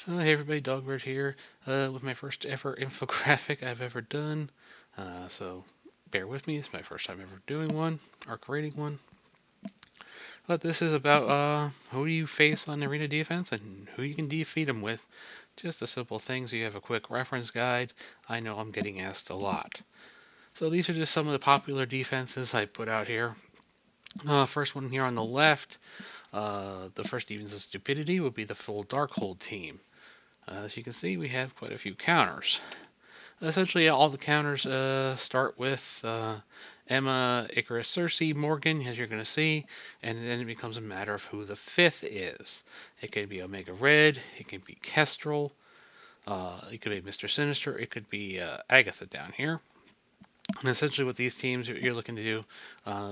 Hey everybody, Dogbird here with my first ever infographic I've ever done. So bear with me, it's my first time ever doing one, or creating one. But this is about who you face on arena defense and who you can defeat them with. Just a simple thing so you have a quick reference guide. I know I'm getting asked a lot. So these are just some of the popular defenses I put out here. First one here on the left, the first defense of stupidity would be the full Darkhold team. As you can see, we have quite a few counters. Essentially, all the counters start with Emma, Icarus, Cersei, Morgan, as you're going to see, and then it becomes a matter of who the fifth is. It could be Omega Red, it could be Kestrel, it could be Mr. Sinister, it could be Agatha down here. And essentially, what these teams you're looking to do,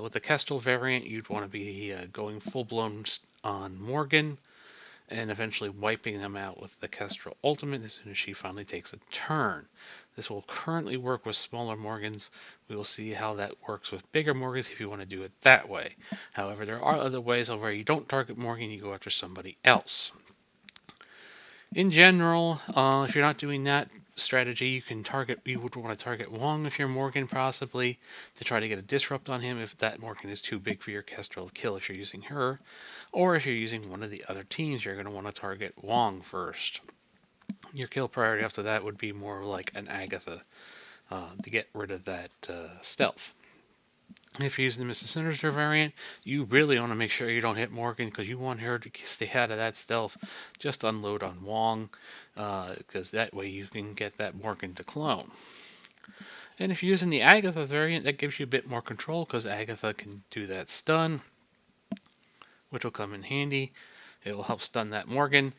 with the Kestrel variant, you'd want to be going full blown on Morgan, and eventually wiping them out with the Kestrel Ultimate as soon as she finally takes a turn. This will currently work with smaller Morgans. We will see how that works with bigger Morgans if you want to do it that way. However, there are other ways where you don't target Morgan, you go after somebody else. In general, if you're not doing that strategy, you would want to target Wong if you're Morgan, possibly, to try to get a disrupt on him if that Morgan is too big for your Kestrel to kill if you're using her. Or if you're using one of the other teams, you're going to want to target Wong first. Your kill priority after that would be more like an Agatha to get rid of that stealth. If you're using the Mr. Sinister variant, you really want to make sure you don't hit Morgan because you want her to stay out of that stealth. Just unload on Wong because that way you can get that Morgan to clone. And if you're using the Agatha variant, that gives you a bit more control because Agatha can do that stun, which will come in handy. It will help stun that Morgan.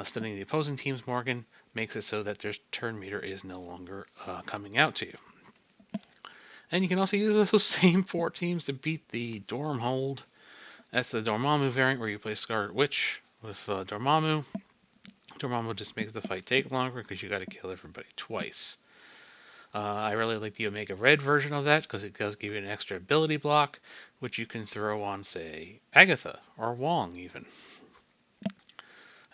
Stunning the opposing team's Morgan makes it so that their turn meter is no longer coming out to you. And you can also use those same four teams to beat the Darkhold. That's the Dormammu variant where you play Scarlet Witch with Dormammu. Dormammu just makes the fight take longer because you got to kill everybody twice. I really like the Omega Red version of that because it does give you an extra ability block, which you can throw on, say, Agatha or Wong even.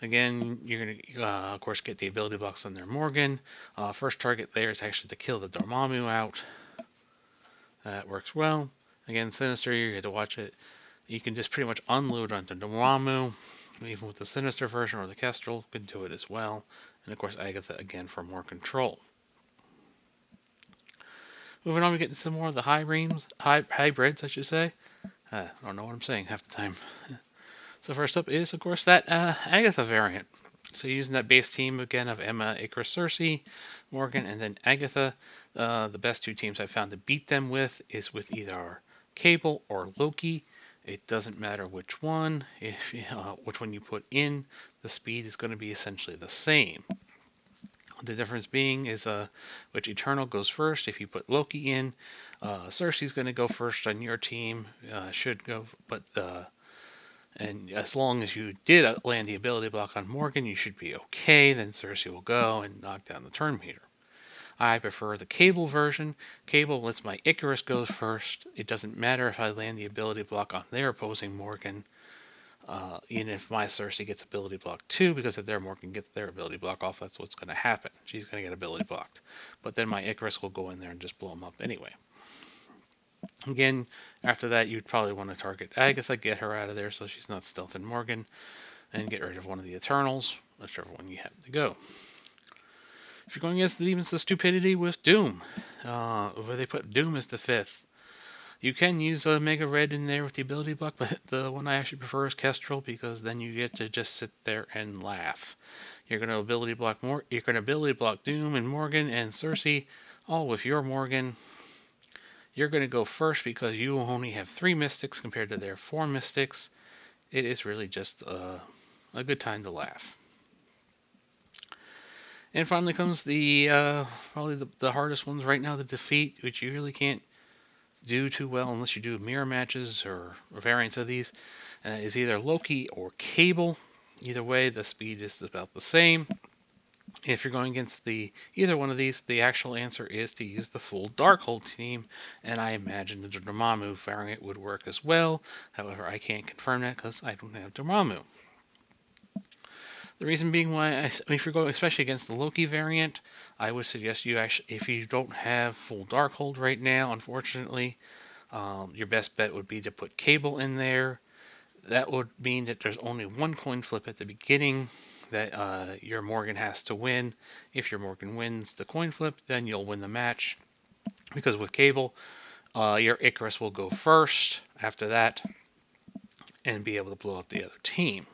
Again, you're going to, of course, get the ability blocks on their Morgan. First target there is actually to kill the Dormammu out. That works well. Again, Sinister, you have to watch it. You can just pretty much unload onto Dormammu, even with the Sinister version or the Kestrel, can do it as well. And of course, Agatha again for more control. Moving on, we get into some more of the hybrids, I should say. I don't know what I'm saying half the time. So first up is, of course, that Agatha variant. So using that base team again of Emma, Icarus, Cersei, Morgan, and then Agatha, the best two teams I've found to beat them with is with either Cable or Loki. It doesn't matter which one. If which one you put in, the speed is going to be essentially the same. The difference being is which Eternal goes first. If you put Loki in, Cersei's going to go first on your team. Should go, but and as long as you did land the ability block on Morgan, you should be okay. Then Cersei will go and knock down the turn meter. I prefer the Cable version. Cable lets my Icarus go first. It doesn't matter if I land the ability block on their opposing Morgan, even if my Cersei gets ability block too, because if their Morgan gets their ability block off, that's what's going to happen. She's going to get ability blocked. But then my Icarus will go in there and just blow them up anyway. Again, after that, you'd probably want to target Agatha, get her out of there so she's not stealthing Morgan, and get rid of one of the Eternals, whichever one you happen to go. If you're going against the Demons of Stupidity with Doom, where they put Doom as the fifth, you can use Mega Red in there with the ability block, but the one I actually prefer is Kestrel because then you get to just sit there and laugh. You're going to ability block Doom and Morgan and Cersei, all with your Morgan. You're going to go first because you only have 3 Mystics compared to their 4 Mystics. It is really just a good time to laugh. And finally comes the probably the hardest ones right now to defeat, which you really can't do too well unless you do mirror matches or variants of these, is either Loki or Cable. Either way, the speed is about the same. If you're going against either one of these, the actual answer is to use the full Darkhold team, and I imagine the Dormammu variant would work as well. However, I can't confirm that because I don't have Dormammu. The reason being why, if you're going especially against the Loki variant, I would suggest you actually, if you don't have full Darkhold right now, unfortunately, your best bet would be to put Cable in there. That would mean that there's only one coin flip at the beginning that your Morgan has to win. If your Morgan wins the coin flip, then you'll win the match. Because with Cable, your Icarus will go first after that and be able to blow up the other team.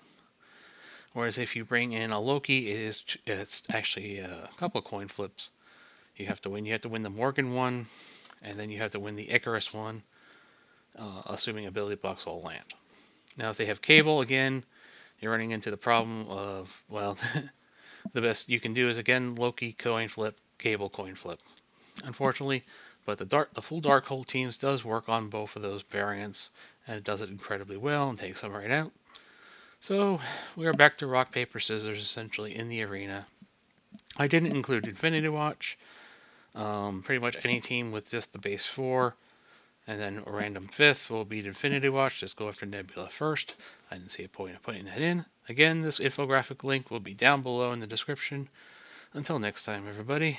Whereas if you bring in a Loki, it's actually a couple of coin flips. You have to win. You have to win the Morgan one, and then you have to win the Icarus one, assuming ability blocks all land. Now, if they have Cable, again, you're running into the problem of, well, the best you can do is, again, Loki coin flip, Cable coin flip. Unfortunately, but the full Darkhold teams does work on both of those variants, and it does it incredibly well and takes them right out. So we are back to rock, paper, scissors, essentially, in the arena. I didn't include Infinity Watch. Pretty much any team with just the base 4, and then a random 5th will beat Infinity Watch. Just go after Nebula first. I didn't see a point of putting that in. Again, this infographic link will be down below in the description. Until next time, everybody.